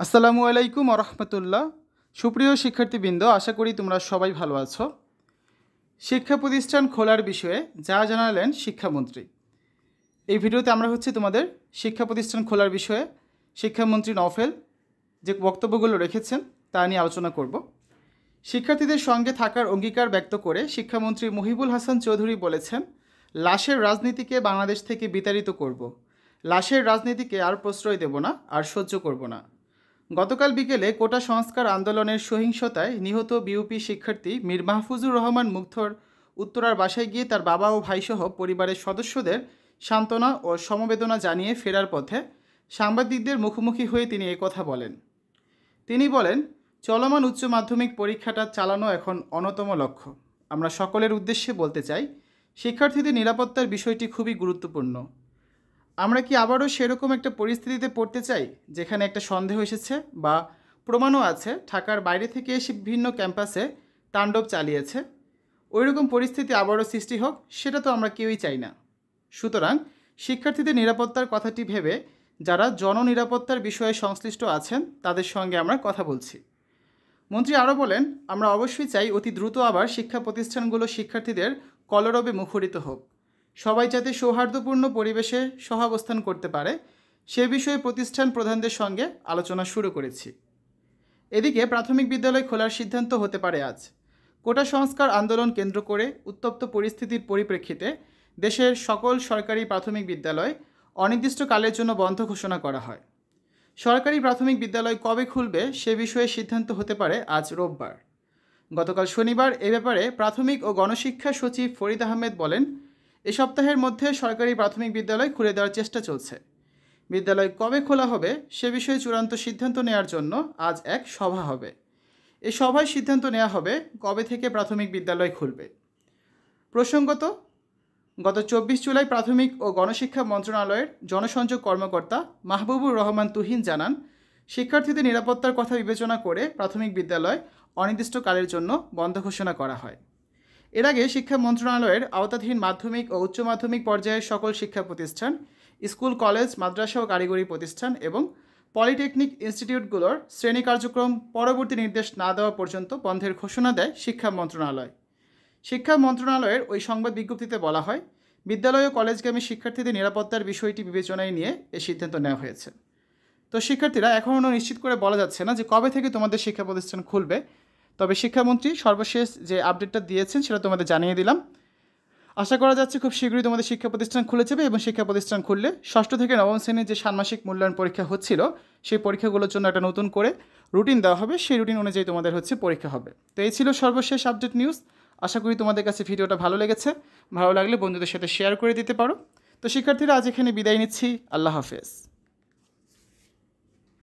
আসসালামু আলাইকুম রহমতুল্লাহ। সুপ্রিয় শিক্ষার্থীবৃন্দ, আশা করি তোমরা সবাই ভালো আছো। শিক্ষা প্রতিষ্ঠান খোলার বিষয়ে যা জানালেন শিক্ষামন্ত্রী। এই ভিডিওতে আমরা তোমাদের শিক্ষা প্রতিষ্ঠান খোলার বিষয়ে শিক্ষামন্ত্রী নওফেল যে বক্তব্যগুলো রেখেছেন তা নিয়ে আলোচনা করব। শিক্ষার্থীদের সঙ্গে থাকার অঙ্গীকার ব্যক্ত করে শিক্ষামন্ত্রী মহিবুল হাসান চৌধুরী বলেছেন, লাশের রাজনীতিকে বাংলাদেশ থেকে বিতাড়িত করব। লাশের রাজনীতিকে আর প্রশ্রয় দেব না, আর সহ্য করব না। গতকাল বিকেলে কোটা সংস্কার আন্দোলনের সহিংসতায় নিহত বিউপি শিক্ষার্থী মীর মাহফুজুর রহমান মুগ্ধর উত্তরার বাসায় গিয়ে তার বাবা ও ভাইসহ পরিবারের সদস্যদের সান্ত্বনা ও সমবেদনা জানিয়ে ফেরার পথে সাংবাদিকদের মুখোমুখি হয়ে তিনি কথা বলেন। তিনি বলেন, চলমান উচ্চ মাধ্যমিক পরীক্ষাটা চালানো এখন অন্যতম লক্ষ্য। আমরা সকলের উদ্দেশ্যে বলতে চাই, শিক্ষার্থীদের নিরাপত্তার বিষয়টি খুবই গুরুত্বপূর্ণ। আমরা কি আবারও সেরকম একটা পরিস্থিতিতে পড়তে চাই যেখানে একটা সন্দেহ এসেছে বা প্রমাণও আছে ঢাকার বাইরে থেকে এসে বিভিন্ন ক্যাম্পাসে তাণ্ডব চালিয়েছে? ওইরকম পরিস্থিতি আবারও সৃষ্টি হোক, সেটা তো আমরা কেউই চাই না। সুতরাং শিক্ষার্থীদের নিরাপত্তার কথাটি ভেবে যারা জননিরাপত্তার বিষয়ে সংশ্লিষ্ট আছেন তাদের সঙ্গে আমরা কথা বলছি। মন্ত্রী আরও বলেন, আমরা অবশ্যই চাই অতি দ্রুত আবার শিক্ষা প্রতিষ্ঠানগুলো শিক্ষার্থীদের কলরবে মুখরিত হোক। সবাই যাতে সৌহার্দ্যপূর্ণ পরিবেশে সহাবস্থান করতে পারে সে বিষয়ে প্রতিষ্ঠান প্রধানদের সঙ্গে আলোচনা শুরু করেছি। এদিকে প্রাথমিক বিদ্যালয় খোলার সিদ্ধান্ত হতে পারে আজ। কোটা সংস্কার আন্দোলন কেন্দ্র করে উত্তপ্ত পরিস্থিতির পরিপ্রেক্ষিতে দেশের সকল সরকারি প্রাথমিক বিদ্যালয় অনির্দিষ্টকালের জন্য বন্ধ ঘোষণা করা হয়। সরকারি প্রাথমিক বিদ্যালয় কবে খুলবে সে বিষয়ে সিদ্ধান্ত হতে পারে আজ রোববার। গতকাল শনিবার এ ব্যাপারে প্রাথমিক ও গণশিক্ষা সচিব ফরিদ আহমেদ বলেন, এ সপ্তাহের মধ্যে সরকারি প্রাথমিক বিদ্যালয় খুলে দেওয়ার চেষ্টা চলছে। বিদ্যালয় কবে খোলা হবে সে বিষয়ে চূড়ান্ত সিদ্ধান্ত নেওয়ার জন্য আজ এক সভা হবে। এই সভায় সিদ্ধান্ত নেওয়া হবে কবে থেকে প্রাথমিক বিদ্যালয় খুলবে। প্রসঙ্গত, গত 24 জুলাই প্রাথমিক ও গণশিক্ষা মন্ত্রণালয়ের জনসংযোগ কর্মকর্তা মাহবুবুর রহমান তুহিন জানান, শিক্ষার্থীদের নিরাপত্তার কথা বিবেচনা করে প্রাথমিক বিদ্যালয় অনির্দিষ্টকালের জন্য বন্ধ ঘোষণা করা হয়। এর আগে শিক্ষা মন্ত্রণালয়ের আওতাধীন মাধ্যমিক ও উচ্চ মাধ্যমিক পর্যায়ের সকল শিক্ষা প্রতিষ্ঠান, স্কুল, কলেজ, মাদ্রাসা ও কারিগরি প্রতিষ্ঠান এবং পলিটেকনিক ইনস্টিটিউটগুলোর শ্রেণী কার্যক্রম পরবর্তী নির্দেশ না দেওয়া পর্যন্ত বন্ধের ঘোষণা দেয় শিক্ষা মন্ত্রণালয়। শিক্ষা মন্ত্রণালয়ের ওই সংবাদ বিজ্ঞপ্তিতে বলা হয়, বিদ্যালয় ও কলেজগামী শিক্ষার্থীদের নিরাপত্তার বিষয়টি বিবেচনায় নিয়ে এই সিদ্ধান্ত নেওয়া হয়েছে। তো শিক্ষার্থীরা, এখনও নিশ্চিত করে বলা যাচ্ছে না যে কবে থেকে তোমাদের শিক্ষা প্রতিষ্ঠান খুলবে, তবে শিক্ষামন্ত্রী সর্বশেষ যে আপডেটটা দিয়েছেন সেটা তোমাদের জানিয়ে দিলাম। আশা করা যাচ্ছে খুব শীঘ্রই তোমাদের শিক্ষা প্রতিষ্ঠান খুলে যাবে এবং শিক্ষা প্রতিষ্ঠান খুললে ষষ্ঠ থেকে নবম শ্রেণীর যে ষান্মাসিক মূল্যায়ন পরীক্ষা হচ্ছিল সেই পরীক্ষাগুলোর জন্য একটা নতুন করে রুটিন দেওয়া হবে, সেই রুটিন অনুযায়ী তোমাদের পরীক্ষা হবে। তো এই ছিল সর্বশেষ আপডেট নিউজ। আশা করি তোমাদের কাছে ভিডিওটা ভালো লেগেছে। ভালো লাগলে বন্ধুদের সাথে শেয়ার করে দিতে পারো। তো শিক্ষার্থীরা, আজ এখানে বিদায় নিচ্ছি। আল্লাহ হাফেজ।